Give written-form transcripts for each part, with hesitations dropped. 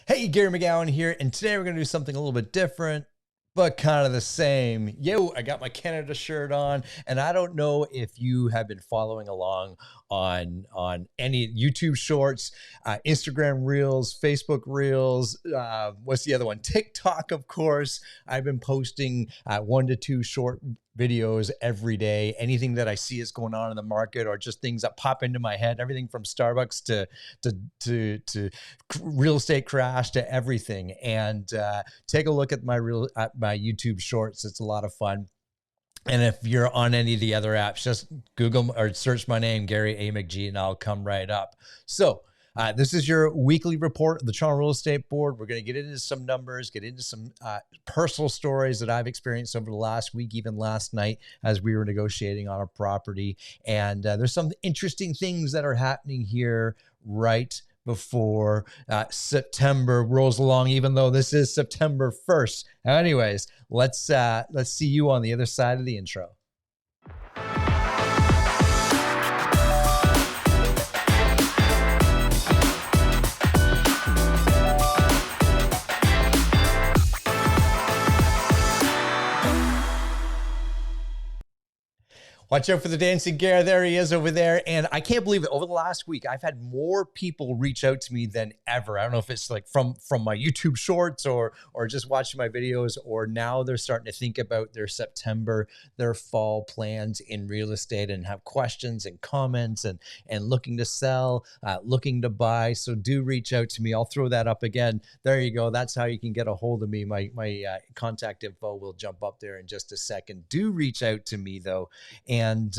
Hey, Gary McGowan here, and today we're going to do something a little bit different, but kind of the same. Yo, I got my Canada shirt on, and I don't know if you have been following along on any YouTube Shorts, Instagram Reels, Facebook Reels. What's the other one? TikTok, of course. I've been posting 1 to 2 short videos every day. Anything that I see is going on in the market, or just things that pop into my head. Everything from Starbucks to real estate crash to everything. And take a look at my YouTube Shorts. It's a lot of fun. And if you're on any of the other apps, just Google or search my name, Gary A. McG, and I'll come right up. So this is your weekly report of the Toronto Real Estate Board. We're going to get into some numbers, get into some personal stories that I've experienced over the last week, even last night as we were negotiating on a property. And there's some interesting things that are happening here right before September rolls along, even though this is September 1st. Anyways, let's see you on the other side of the intro. Watch out for the dancing Gare. There he is over there. And I can't believe it. Over the last week, I've had more people reach out to me than ever. I don't know if it's like from my YouTube Shorts or just watching my videos, or now they're starting to think about their September, their fall plans in real estate, and have questions and comments and looking to sell, looking to buy. So do reach out to me. I'll throw that up again. There you go. That's how you can get a hold of me. My contact info will jump up there in just a second. Do reach out to me though. And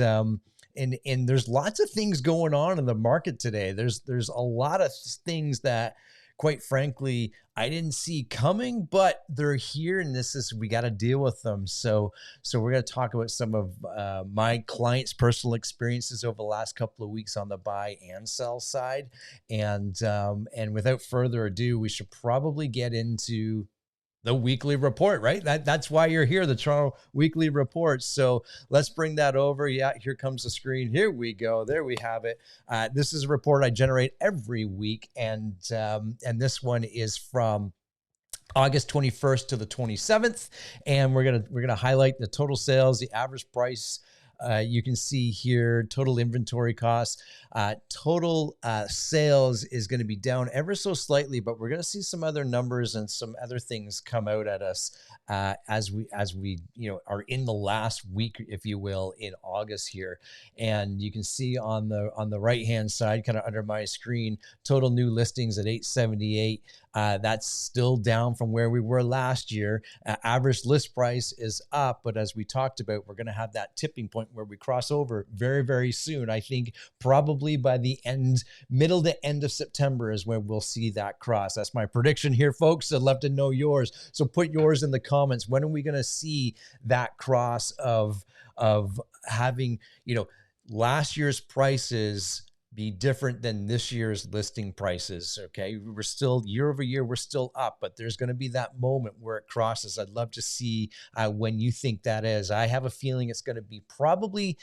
there's lots of things going on in the market today. There's a lot of things that, quite frankly, I didn't see coming, but they're here, and we got to deal with them. So we're going to talk about some of my clients' personal experiences over the last couple of weeks on the buy and sell side. And without further ado, we should probably get into the weekly report, right? That's why you're here, the Toronto Weekly Report. So let's bring that over. Yeah, here comes the screen. Here we go. There we have it. This is a report I generate every week, and this one is from August 21st to the 27th, and we're gonna highlight the total sales, the average price. You can see here total inventory costs. Total sales is going to be down ever so slightly, but we're going to see some other numbers and some other things come out at us as we are in the last week, if you will, in August here. And you can see on the right hand side, kind of under my screen, total new listings at 878. That's still down from where we were last year. Average list price is up, but as we talked about, we're going to have that tipping point where we cross over very, very soon. I think probably by the middle to end of September is when we'll see that cross. That's my prediction here, folks. I'd love to know yours. So put yours in the comments. When are we going to see that cross of having, last year's prices be different than this year's listing prices? Okay, we're still year over year, we're still up, but there's going to be that moment where it crosses. I'd love to see when you think that is. I have a feeling it's going to be probably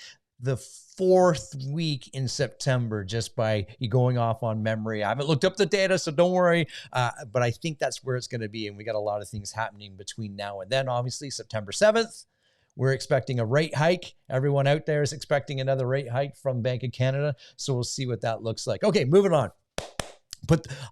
the 4th week in September, just by going off on memory. I haven't looked up the data, so don't worry. But I think that's where it's going to be. And we got a lot of things happening between now and then. Obviously, September 7th. We're expecting a rate hike. Everyone out there is expecting another rate hike from Bank of Canada. So we'll see what that looks like. Okay, moving on.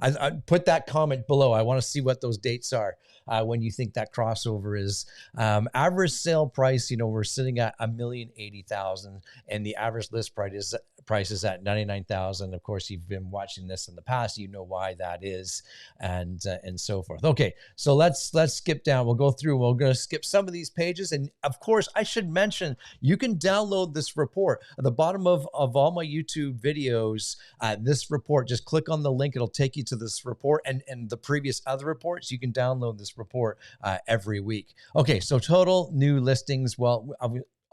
I put that comment below. I want to see what those dates are when you think that crossover is. Average sale price, we're sitting at $1,080,000, and the average list price is at $99,000. Of course, you've been watching this in the past, you know why that is, and so forth. Okay, so let's skip down. We'll go through. We're going to skip some of these pages, and of course, I should mention you can download this report at the bottom of all my YouTube videos. This report, just click on the link. It'll take you to this report and the previous other reports. You can download this report every week. Okay, so total new listings. Well,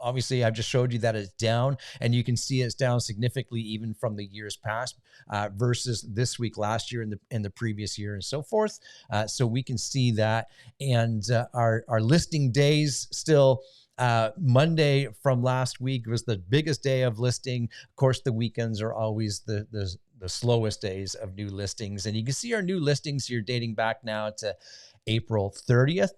obviously, I've just showed you that it's down, and you can see it's down significantly even from the years past versus this week last year and the previous year and so forth. So we can see that, and our listing days still. Monday from last week was the biggest day of listing. Of course, the weekends are always the the slowest days of new listings. And you can see our new listings here dating back now to April 30th.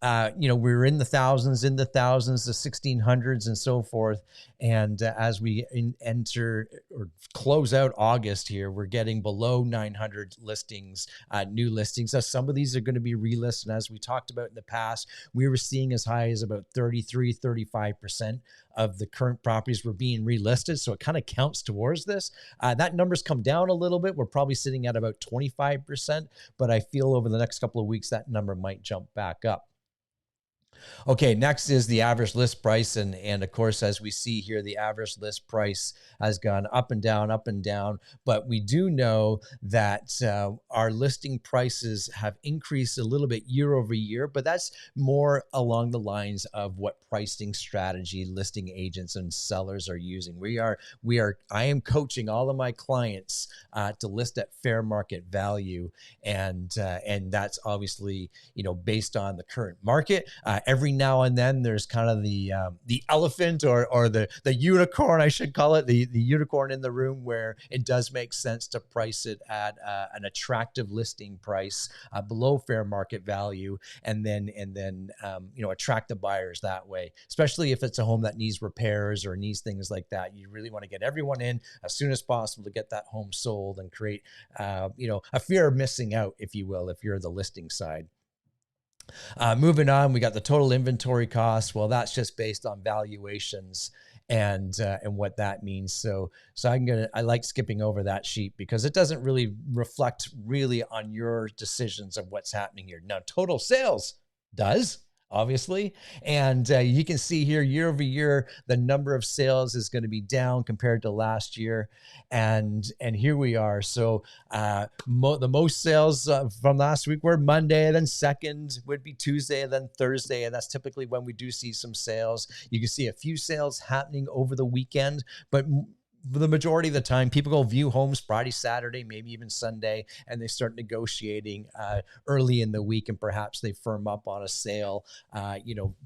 We were in the thousands, the 1600s and so forth. And as we enter or close out August here, we're getting below 900 listings, new listings. Now, some of these are going to be relisted. And as we talked about in the past, we were seeing as high as about 33, 35% of the current properties were being relisted. So it kind of counts towards this. That number's come down a little bit. We're probably sitting at about 25%, but I feel over the next couple of weeks, that number might jump back up. Okay, next is the average list price. And of course, as we see here, the average list price has gone up and down, but we do know that our listing prices have increased a little bit year over year, but that's more along the lines of what pricing strategy listing agents and sellers are using. I am coaching all of my clients to list at fair market value. And that's obviously, based on the current market. Every now and then there's kind of the elephant or the unicorn, I should call it, the unicorn in the room, where it does make sense to price it at an attractive listing price below fair market value, and then attract the buyers that way, especially if it's a home that needs repairs or needs things like that. You really want to get everyone in as soon as possible to get that home sold and create a fear of missing out, if you will, if you're the listing side. Moving on, we got the total inventory cost. Well, that's just based on valuations and what that means. So I like skipping over that sheet because it doesn't really reflect really on your decisions of what's happening here. Now, total sales does, obviously. And you can see here, year over year, the number of sales is going to be down compared to last year. And here we are. So the most sales from last week were Monday, then second would be Tuesday, and then Thursday. And that's typically when we do see some sales. You can see a few sales happening over the weekend, but the majority of the time, people go view homes Friday, Saturday, maybe even Sunday, and they start negotiating early in the week, and perhaps they firm up on a sale,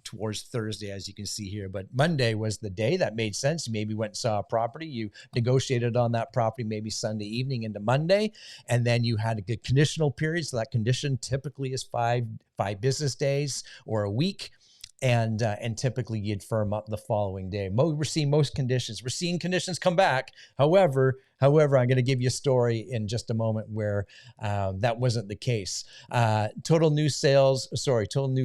towards Thursday, as you can see here. But Monday was the day that made sense. You maybe went and saw a property, you negotiated on that property maybe Sunday evening into Monday, and then you had a good conditional period. So that condition typically is five business days or a week. And typically you'd firm up the following day. We're seeing conditions come back. However, I'm going to give you a story in just a moment where that wasn't the case. Total new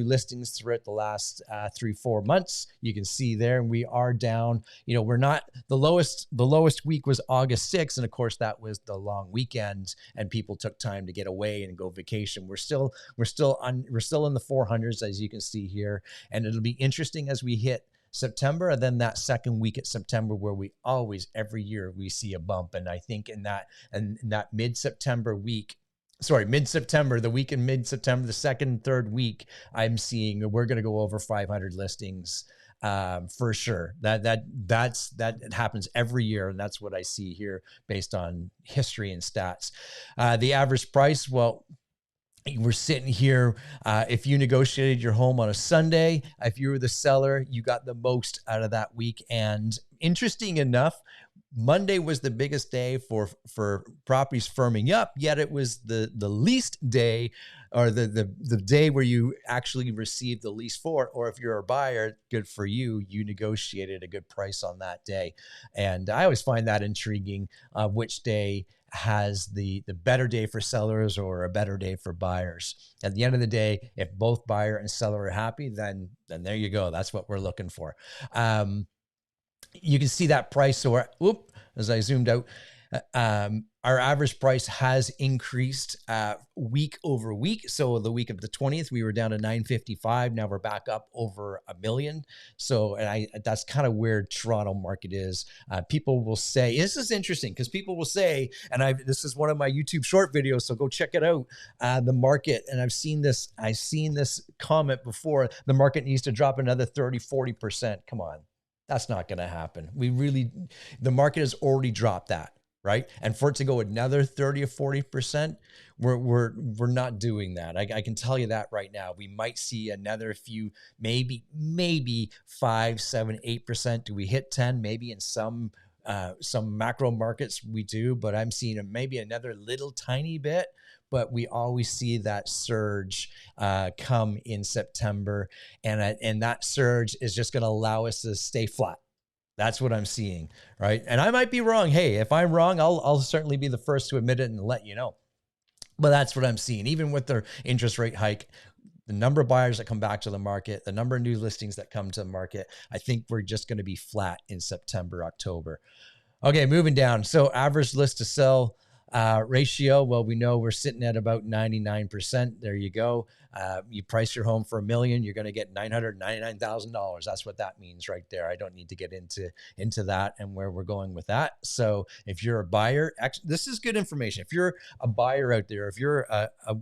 listings throughout the last 3-4 months. You can see there, and we are down. We're not the lowest. The lowest week was August 6th, and of course that was the long weekend, and people took time to get away and go vacation. We're still in the 400s, as you can see here, and it'll be interesting as we hit September, and then that second week at September, where every year we see a bump. And I think in that mid-September, the week in mid-September, the second and third week, I'm seeing we're going to go over 500 listings for sure. That happens every year, and that's what I see here based on history and stats. The average price, well, we're sitting here. If you negotiated your home on a Sunday, if you were the seller, you got the most out of that week. And interesting enough, Monday was the biggest day for properties firming up, yet it was the least day, or the day where you actually received the least for it. Or if you're a buyer, good for you, you negotiated a good price on that day. And I always find that intriguing, which day has the better day for sellers or a better day for buyers. At the end of the day, if both buyer and seller are happy, then there you go. That's what we're looking for. You can see that price. So as I zoomed out, our average price has increased week over week. So the week of the 20th, we were down to 955. Now we're back up over $1 million. So, that's kind of where Toronto market is. People will say, this is interesting because people will say, and this is one of my YouTube short videos, so go check it out. The market, and I've seen this comment before, the market needs to drop another 30-40%. Come on. That's not going to happen. The market has already dropped that, right? And for it to go another 30 or 40%, we're not doing that. I can tell you that right now. We might see another few, maybe 5, 7, 8%. Do we hit 10? Maybe in some Some macro markets we do, but I'm seeing maybe another little tiny bit. But we always see that surge come in September, and that surge is just going to allow us to stay flat. That's what I'm seeing, right? And I might be wrong. Hey, if I'm wrong, I'll certainly be the first to admit it and let you know. But that's what I'm seeing. Even with their interest rate hike, the number of buyers that come back to the market, the number of new listings that come to the market, I think we're just going to be flat in September, October. Okay, moving down. So average list to sell ratio. Well, we know we're sitting at about 99%. There you go. You price your home for $1 million, you're going to get $999,000. That's what that means right there. I don't need to get into that and where we're going with that. So if you're a buyer, this is good information. If you're a buyer out there, if you're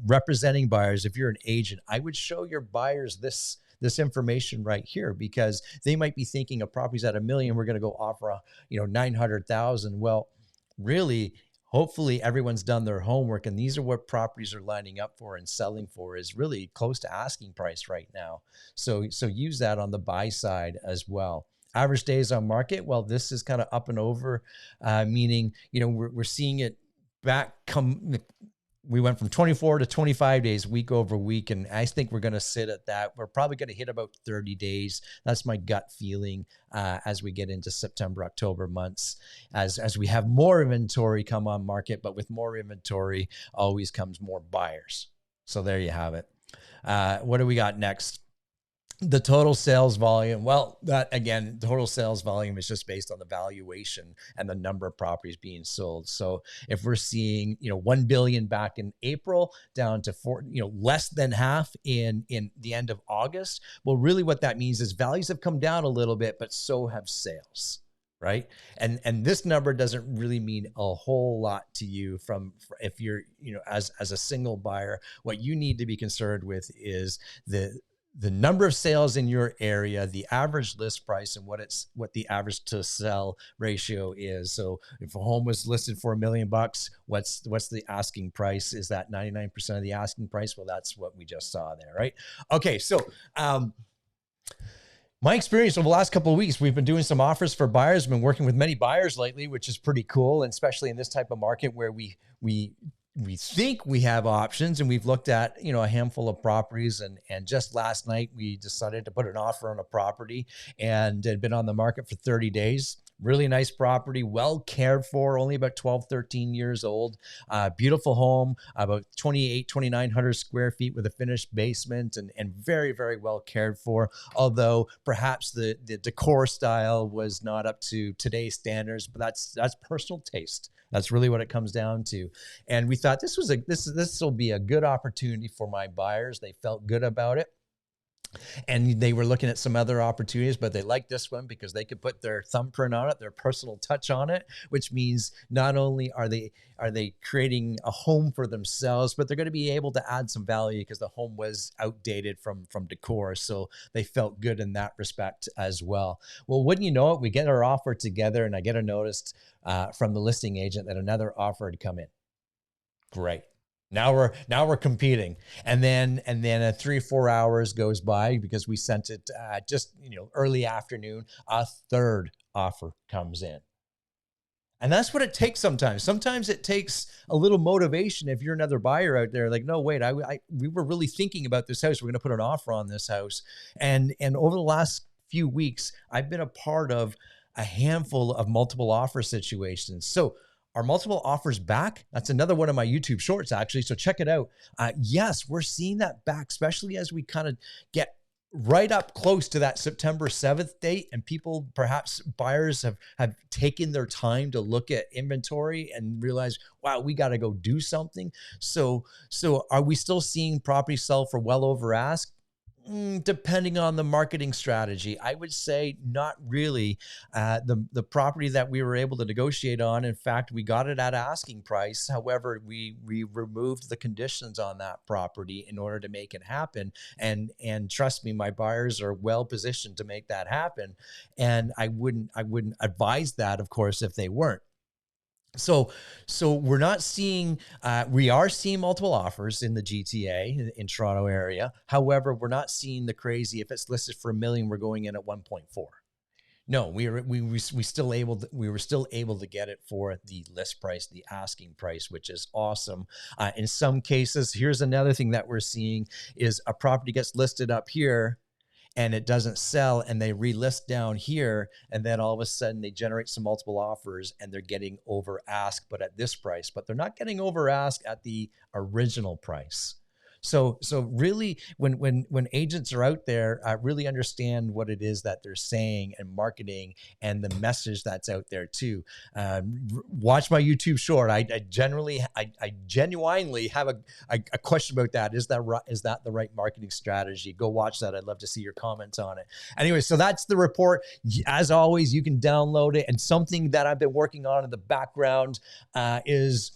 representing buyers, if you're an agent, I would show your buyers this information right here, because they might be thinking a property's at $1 million, we're going to go offer 900,000. Well, really, hopefully everyone's done their homework, and these are what properties are lining up for and selling for, is really close to asking price right now. So use that on the buy side as well. Average days on market. Well, this is kind of up and over, meaning, we're seeing it back come. We went from 24 to 25 days week over week, and I think we're going to sit at that. We're probably going to hit about 30 days. That's my gut feeling as we get into September, October months, as we have more inventory come on market. But with more inventory always comes more buyers. So there you have it. What do we got next? The total sales volume. Well, that again, total sales volume is just based on the valuation and the number of properties being sold. So if we're seeing, 1 billion back in April down to less than half in the end of August, well, really what that means is values have come down a little bit, but so have sales. Right. And this number doesn't really mean a whole lot to you from if you're, as a single buyer. What you need to be concerned with is the number of sales in your area, the average list price, and what the average to sell ratio is. So if a home was listed for $1 million, what's the asking price? Is that 99% of the asking price? Well, that's what we just saw there, right? Okay, so my experience over the last couple of weeks, we've been doing some offers for buyers. We've been working with many buyers lately, which is pretty cool, and especially in this type of market where we think we have options, and we've looked at, a handful of properties, and just last night we decided to put an offer on a property, and it had been on the market for 30 days. Really nice property, well cared for, only about 12, 13 years old. Beautiful home, about 2,900 square feet with a finished basement, and very, very well cared for. Although perhaps the decor style was not up to today's standards, but that's personal taste. That's really what it comes down to. And we thought this will be a good opportunity for my buyers. They felt good about it. And they were looking at some other opportunities, but they liked this one because they could put their thumbprint on it, their personal touch on it, which means not only are they creating a home for themselves, but they're going to be able to add some value because the home was outdated from decor. So they felt good in that respect as well. Well, wouldn't you know it, we get our offer together, and I get a notice from the listing agent that another offer had come in. Great. Now we're competing, and then 3 or 4 hours goes by because we sent it just early afternoon. A third offer comes in, and that's what it takes sometimes. Sometimes it takes a little motivation. If you're another buyer out there, like, no, wait, we were really thinking about this house. We're going to put an offer on this house, and over the last few weeks, I've been a part of a handful of multiple offer situations. So are multiple offers back? That's another one of my YouTube shorts, actually. So check it out. Yes, we're seeing that back, especially as we kind of get right up close to that September 7th date. And people, perhaps buyers have taken their time to look at inventory and realize, wow, we got to go do something. So are we still seeing property sell for well over ask? Depending on the marketing strategy, I would say not really. The property that we were able to negotiate on, in fact, we got it at asking price. However, we removed the conditions on that property in order to make it happen. And trust me, my buyers are well positioned to make that happen. And I wouldn't advise that, of course, if they weren't. So we're not seeing, we are seeing multiple offers in the GTA in Toronto area. However, we're not seeing the crazy, if it's listed for $1 million, we're going in at 1.4. No, we still able to, we were still able to get it for the list price, the asking price, which is awesome. In some cases, here's another thing that we're seeing is a property gets listed up here and it doesn't sell, and they relist down here, and then all of a sudden they generate some multiple offers and they're getting over ask, but at this price, but they're not getting over ask at the original price. So really, when agents are out there, really understand what it is that they're saying and marketing and the message that's out there too. Watch my YouTube short. I genuinely have a question about that. Is that the right marketing strategy? Go watch that. I'd love to see your comments on it. Anyway, so that's the report. As always, you can download it. And something that I've been working on in the background is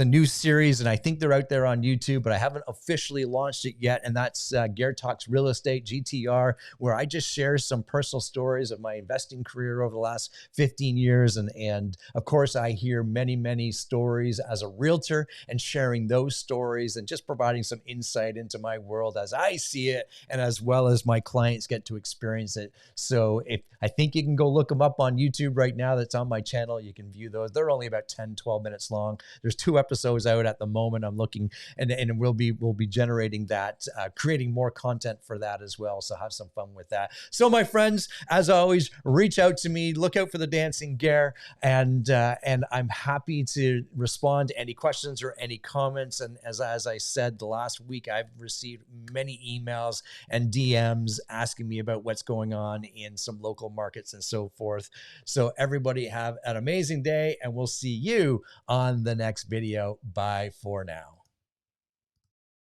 a new series, and I think they're out there on YouTube, but I haven't officially launched it yet. And that's Gare Talks Real Estate, GTR, where I just share some personal stories of my investing career over the last 15 years. And of course, I hear many, many stories as a realtor, and sharing those stories and just providing some insight into my world as I see it, and as well as my clients get to experience it. So I think you can go look them up on YouTube right now. That's on my channel. You can view those. They're only about 10, 12 minutes long. There's 2 episodes out at the moment. I'm looking, and we'll be generating that, creating more content for that as well. So have some fun with that. So my friends, as always, reach out to me, look out for the Dancing Gare, and I'm happy to respond to any questions or any comments. And as I said, the last week, I've received many emails and DMs asking me about what's going on in some local markets and so forth. So everybody have an amazing day, and we'll see you on the next video. Bye for now.